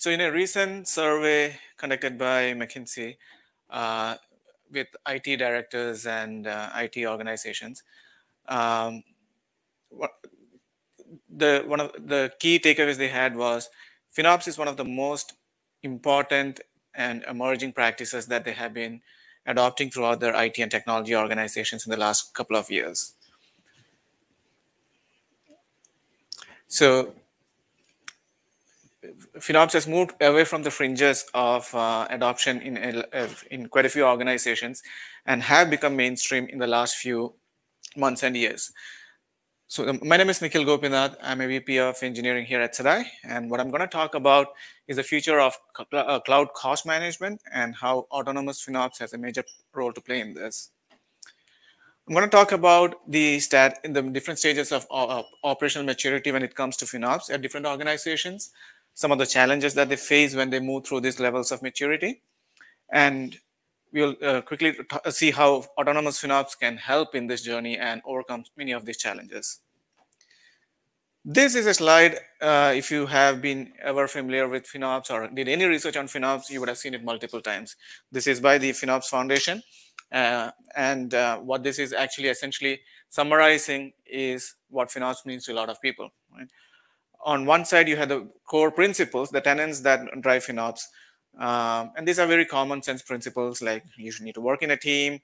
So in a recent survey conducted by McKinsey with IT directors and IT organizations, one of the key takeaways they had was FinOps is one of the most important and emerging practices that they have been adopting throughout their IT and technology organizations in the last couple of years. So FinOps has moved away from the fringes of adoption in quite a few organizations and have become mainstream in the last few months and years. So my name is Nikhil Gopinath. I'm a VP of engineering here at Sedai. And what I'm going to talk about is the future of cloud cost management and how autonomous FinOps has a major role to play in this. I'm going to talk about the different stages of operational maturity when it comes to FinOps at different organizations, some of the challenges that they face when they move through these levels of maturity. And we'll quickly see how autonomous FinOps can help in this journey and overcome many of these challenges. This is a slide, if you have been ever familiar with FinOps or did any research on FinOps, you would have seen it multiple times. This is by the FinOps Foundation. What this is actually essentially summarizing is what FinOps means to a lot of people. Right? On one side, you have the core principles, the tenets that drive FinOps. And these are very common sense principles, like you should need to work in a team.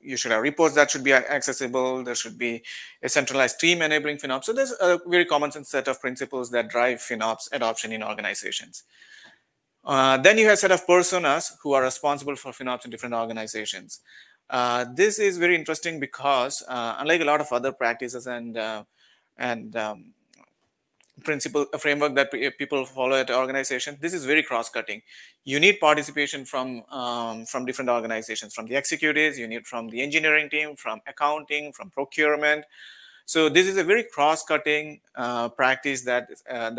You should have reports that should be accessible. There should be a centralized team enabling FinOps. So there's a very common sense set of principles that drive FinOps adoption in organizations. Then you have a set of personas who are responsible for FinOps in different organizations. This is very interesting because unlike a lot of other practices and a framework that people follow at organizations, this is very cross-cutting. You need participation from different organizations, from the executives, you need from the engineering team, from accounting, from procurement. So this is a very cross-cutting practice that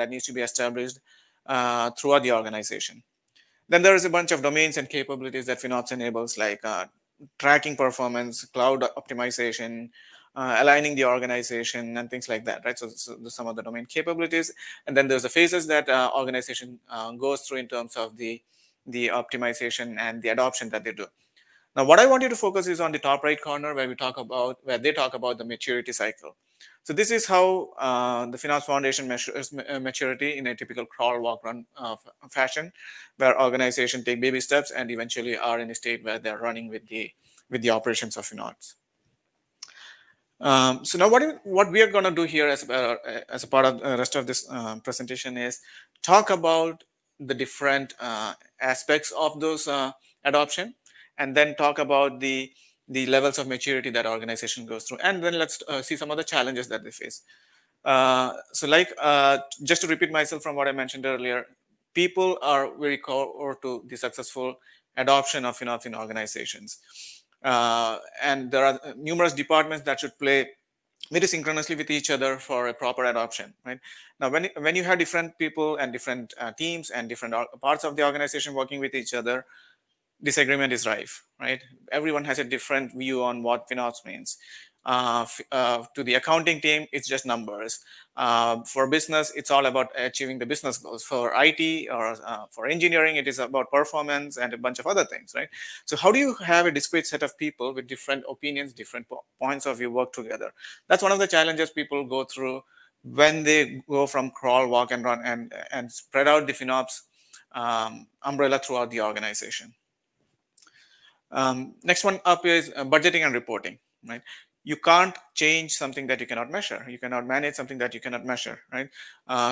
needs to be established throughout the organization. Then there is a bunch of domains and capabilities that FinOps enables, like tracking performance, cloud optimization, aligning the organization, and things like that, right? So some of the domain capabilities. And then there's the phases that organization goes through in terms of the optimization and the adoption that they do. Now, what I want you to focus is on the top right corner where they talk about the maturity cycle. So this is how the FinOps Foundation measures maturity in a typical crawl, walk, run fashion, where organizations take baby steps and eventually are in a state where they're running with the operations of FinOps. So now what we are going to do here as a part of the rest of this presentation is talk about the different aspects of those adoption, and then talk about the levels of maturity that organization goes through. And then let's see some of the challenges that they face. Just to repeat myself from what I mentioned earlier, people are very core to the successful adoption of FinOps in organizations. And there are numerous departments that should play very synchronously with each other for a proper adoption, right? Now, when you have different people and different teams and different parts of the organization working with each other, disagreement is rife, right? Everyone has a different view on what FinOps means. To the accounting team, it's just numbers. For business, it's all about achieving the business goals. For IT or for engineering, it is about performance and a bunch of other things, right? So how do you have a discrete set of people with different opinions, different points of view work together? That's one of the challenges people go through when they go from crawl, walk, and run and spread out the FinOps umbrella throughout the organization. Next one up is budgeting and reporting, right? You can't change something that you cannot measure. You cannot manage something that you cannot measure, right?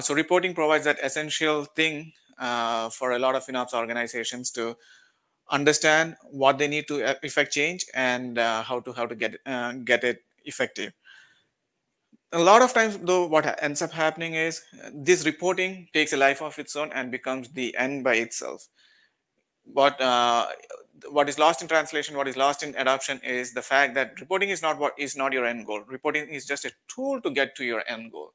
So reporting provides that essential thing for a lot of FinOps organizations to understand what they need to effect change and how to get it effective. A lot of times, though, what ends up happening is this reporting takes a life of its own and becomes the end by itself. But what is lost in translation, what is lost in adoption, is the fact that reporting is not your end goal. Reporting is just a tool to get to your end goal.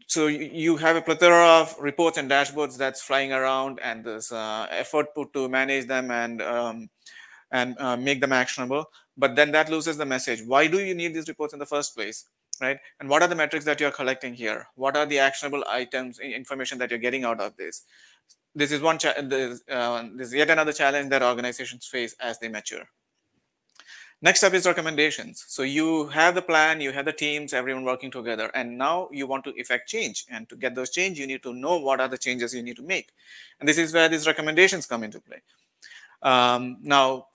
So you have a plethora of reports and dashboards that's flying around, and there's effort put to manage them and make them actionable. But then that loses the message. Why do you need these reports in the first place? right? And what are the metrics that you're collecting here? What are the actionable items, information that you're getting out of this? This is this is yet another challenge that organizations face as they mature. Next up is recommendations. So you have the plan, you have the teams, everyone working together, and now you want to effect change. And to get those change, you need to know what are the changes you need to make. And this is where these recommendations come into play. Now,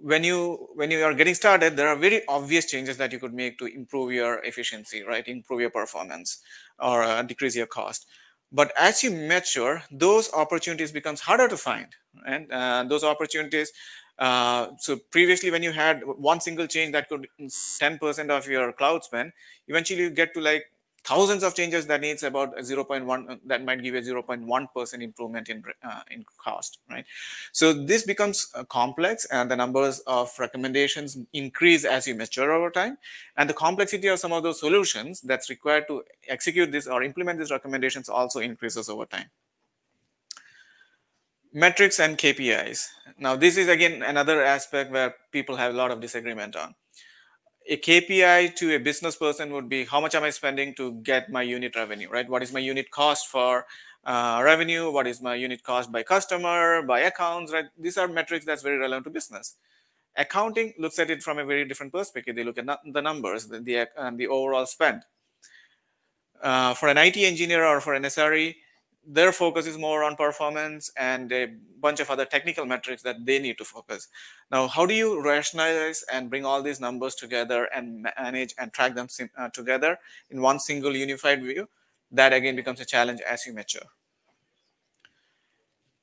when you are getting started, there are very obvious changes that you could make to improve your efficiency, right? Improve your performance, or decrease your cost. But as you mature, those opportunities becomes harder to find, and those opportunities. So previously, when you had one single change that could 10% of your cloud spend, eventually you get to like thousands of changes that needs about 0.1, that might give you a 0.1% improvement in cost, right? So this becomes complex, and the numbers of recommendations increase as you mature over time, and the complexity of some of those solutions that's required to execute this or implement these recommendations also increases over time. Metrics and KPIs. Now, this is again another aspect where people have a lot of disagreement on. A KPI to a business person would be, how much am I spending to get my unit revenue, right? What is my unit cost for revenue? What is my unit cost by customer, by accounts, right? These are metrics that's very relevant to business. Accounting looks at it from a very different perspective. They look at the numbers, the overall spend. For an IT engineer or for an SRE, their focus is more on performance and a bunch of other technical metrics that they need to focus. Now, how do you rationalize and bring all these numbers together and manage and track them together in one single unified view? That again becomes a challenge as you mature.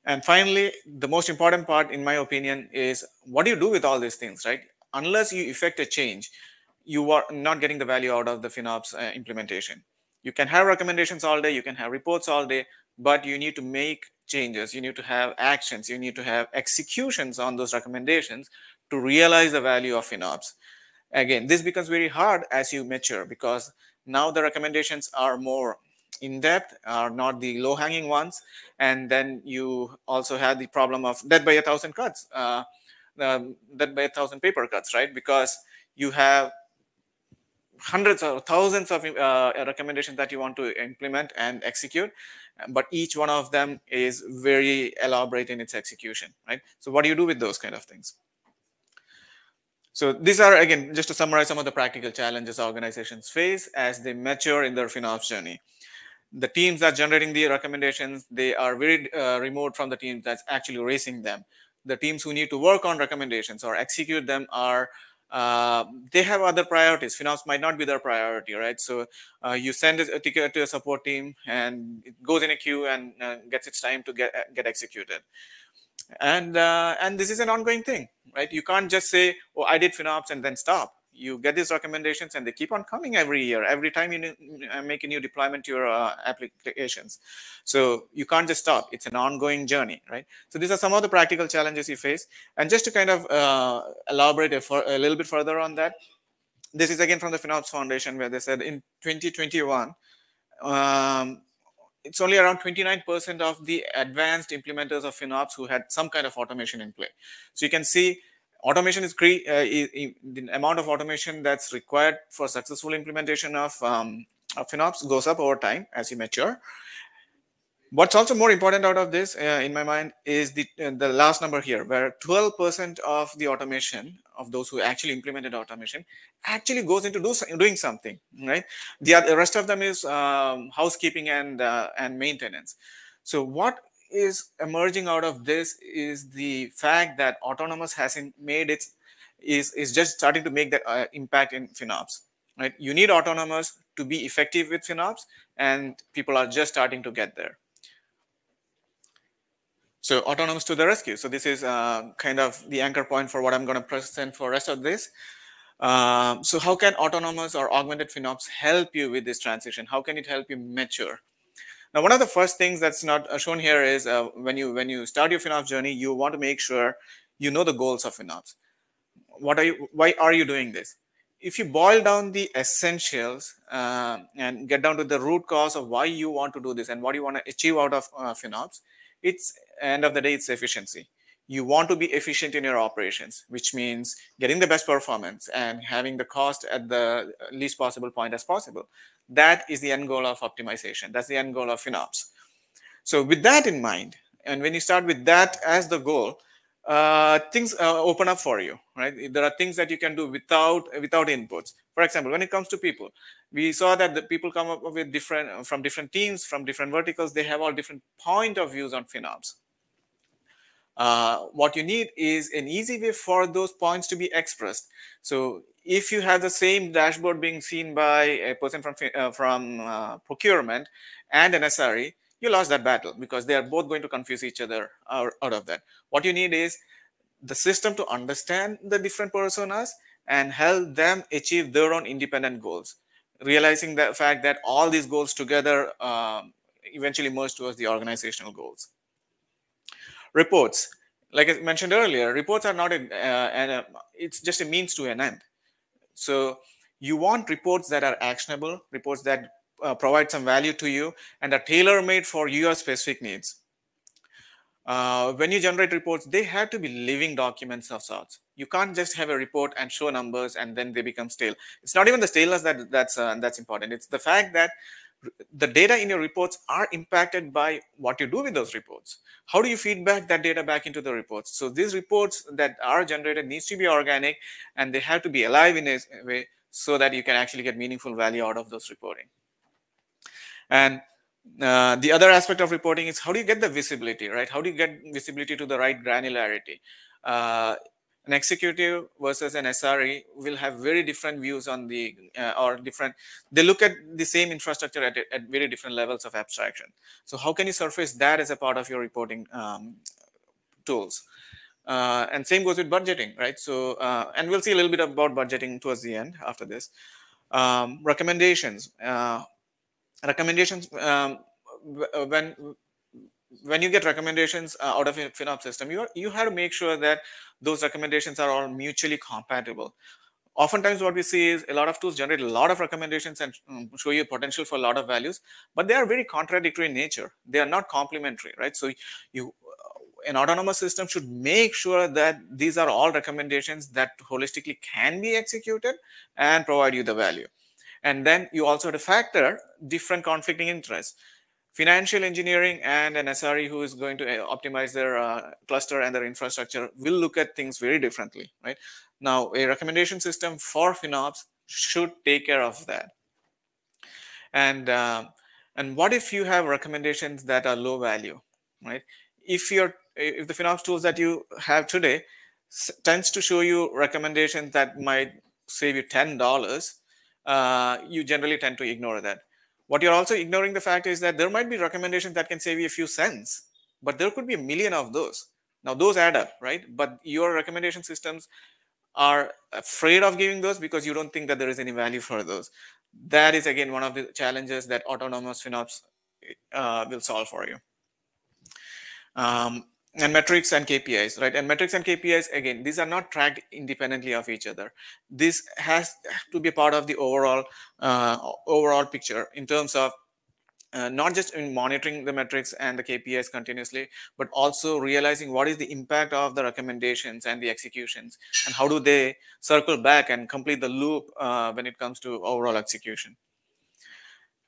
And finally, the most important part, in my opinion, is what do you do with all these things, right? Unless you effect a change, you are not getting the value out of the FinOps implementation. You can have recommendations all day, you can have reports all day, but you need to make changes, you need to have actions, you need to have executions on those recommendations to realize the value of FinOps. Again, this becomes very hard as you mature, because now the recommendations are more in-depth, are not the low-hanging ones, and then you also have the problem of death by 1,000 cuts, death by 1,000 paper cuts, right? Because you have hundreds or thousands of recommendations that you want to implement and execute, but each one of them is very elaborate in its execution, right? So what do you do with those kind of things? So these are, again, just to summarize some of the practical challenges organizations face as they mature in their FinOps journey. The teams that are generating the recommendations, they are very remote from the teams that's actually raising them. The teams who need to work on recommendations or execute them are, they have other priorities. FinOps might not be their priority, right? So you send a ticket to a support team and it goes in a queue and gets its time to get executed. And this is an ongoing thing, right? You can't just say, oh, I did FinOps and then stop. You get these recommendations and they keep on coming every year, every time you make a new deployment to your applications. So you can't just stop. It's an ongoing journey, right? So these are some of the practical challenges you face. And just to kind of elaborate a little bit further on that, this is again from the FinOps Foundation, where they said in 2021, it's only around 29% of the advanced implementers of FinOps who had some kind of automation in play. So you can see automation is the amount of automation that's required for successful implementation of FinOps goes up over time as you mature. What's also more important out of this, in my mind, is the last number here, where 12% of the automation of those who actually implemented automation actually goes into doing something, right? The rest of them is housekeeping and maintenance. So what is emerging out of this is the fact that autonomous hasn't made it, is just starting to make that impact in FinOps, right? You need autonomous to be effective with FinOps, and people are just starting to get there. So autonomous to the rescue. So this is kind of the anchor point for what I'm going to present for the rest of this. So how can autonomous or augmented FinOps help you with this transition? How can it help you mature? Now, one of the first things that's not shown here is when you start your FinOps journey, you want to make sure you know the goals of FinOps. Why are you doing this? If you boil down the essentials and get down to the root cause of why you want to do this and what you want to achieve out of FinOps, it's end of the day, it's efficiency. You want to be efficient in your operations, which means getting the best performance and having the cost at the least possible point as possible. That is the end goal of optimization. That's the end goal of FinOps. So with that in mind, and when you start with that as the goal, things open up for you, right? There are things that you can do without inputs. For example, when it comes to people, we saw that the people come up with different from different teams, from different verticals. They have all different point of views on FinOps. What you need is an easy way for those points to be expressed. So if you have the same dashboard being seen by a person from procurement and an SRE, you lost that battle because they are both going to confuse each other out of that. What you need is the system to understand the different personas and help them achieve their own independent goals, realizing the fact that all these goals together eventually merge towards the organizational goals. Reports, like I mentioned earlier, reports are not it's just a means to an end. So you want reports that are actionable, reports that provide some value to you and are tailor-made for your specific needs. When you generate reports, they have to be living documents of sorts. You can't just have a report and show numbers and then they become stale. It's not even the staleness that's important. It's the fact that the data in your reports are impacted by what you do with those reports. How do you feed back that data back into the reports? So these reports that are generated needs to be organic and they have to be alive in a way so that you can actually get meaningful value out of those reporting. And the other aspect of reporting is how do you get the visibility, right? How do you get visibility to the right granularity? An executive versus an SRE will have very different views on the, they look at the same infrastructure at very different levels of abstraction. So how can you surface that as a part of your reporting tools? And same goes with budgeting, right? So, and we'll see a little bit about budgeting towards the end after this. Recommendations. Recommendations, when you get recommendations out of a FinOps system, you have to make sure that those recommendations are all mutually compatible. Oftentimes what we see is a lot of tools generate a lot of recommendations and show you potential for a lot of values, but they are very contradictory in nature. They are not complementary, right? So an autonomous system should make sure that these are all recommendations that holistically can be executed and provide you the value. And then you also have to factor different conflicting interests. Financial engineering and an SRE who is going to optimize their cluster and their infrastructure will look at things very differently, right? Now, a recommendation system for FinOps should take care of that. And what if you have recommendations that are low value, right? If the FinOps tools that you have today tends to show you recommendations that might save you $10, you generally tend to ignore that. What you're also ignoring the fact is that there might be recommendations that can save you a few cents, but there could be a million of those. Now those add up, right? But your recommendation systems are afraid of giving those because you don't think that there is any value for those. That is again one of the challenges that autonomous FinOps will solve for you. And metrics and KPIs, right? And metrics and KPIs, again, these are not tracked independently of each other. This has to be part of the overall picture in terms of not just in monitoring the metrics and the KPIs continuously, but also realizing what is the impact of the recommendations and the executions, and how do they circle back and complete the loop when it comes to overall execution.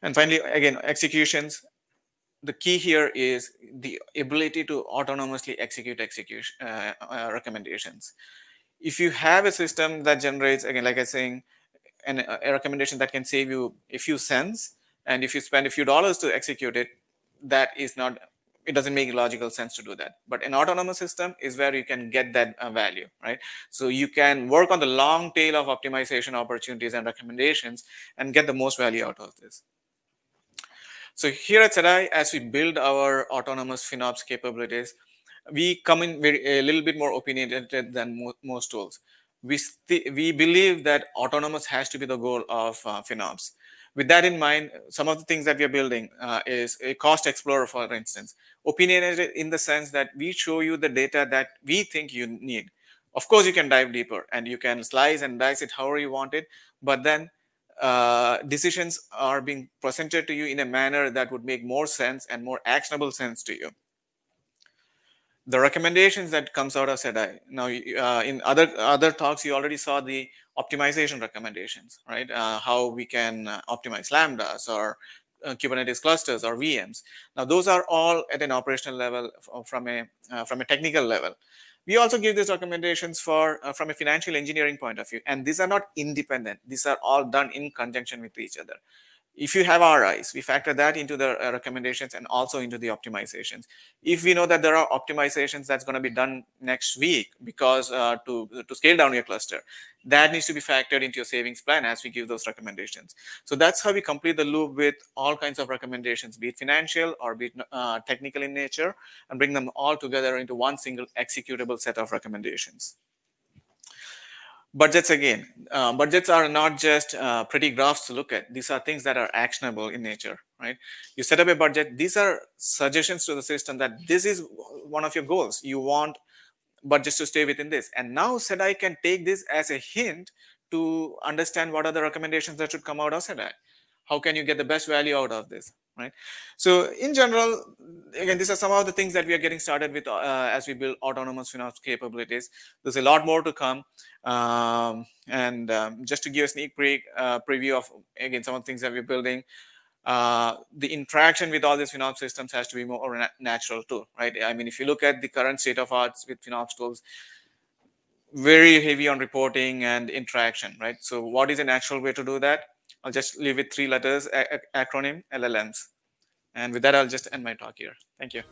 And finally, again, executions. The key here is the ability to autonomously execute recommendations. If you have a system that generates, again, like I was saying, a recommendation that can save you a few cents, and if you spend a few dollars to execute it, that is not, it doesn't make logical sense to do that. But an autonomous system is where you can get that value, right? So you can work on the long tail of optimization opportunities and recommendations and get the most value out of this. So here at Sedai, as we build our autonomous FinOps capabilities, we come in a little bit more opinionated than most tools. We believe that autonomous has to be the goal of FinOps. With that in mind, some of the things that we are building is a cost explorer, for instance. Opinionated in the sense that we show you the data that we think you need. Of course, you can dive deeper and you can slice and dice it however you want it, but then decisions are being presented to you in a manner that would make more sense and more actionable sense to you. The recommendations that comes out of Sedai. Now, in other talks, you already saw the optimization recommendations, right? How we can optimize lambdas or Kubernetes clusters or VMs. Now, those are all at an operational level from a technical level. We also give these recommendations for from a financial engineering point of view, and these are not independent. These are all done in conjunction with each other. If you have RIs, we factor that into the recommendations and also into the optimizations. If we know that there are optimizations that's going to be done next week because to scale down your cluster, that needs to be factored into your savings plan as we give those recommendations. So that's how we complete the loop with all kinds of recommendations, be it financial or be it technical in nature, and bring them all together into one single executable set of recommendations. Budgets again, budgets are not just pretty graphs to look at. These are things that are actionable in nature, right? You set up a budget. These are suggestions to the system that this is one of your goals. You want budgets to stay within this. And now Sedai can take this as a hint to understand what are the recommendations that should come out of Sedai. How can you get the best value out of this, right? So in general, again, these are some of the things that we are getting started with as we build autonomous FinOps capabilities. There's a lot more to come. Just to give a sneak preview of, again, some of the things that we're building, the interaction with all these FinOps systems has to be more natural too, right? I mean, if you look at the current state of arts with FinOps tools, very heavy on reporting and interaction, right? So what is a natural way to do that? I'll just leave it 3 letters, acronym LLMs. And with that, I'll just end my talk here. Thank you.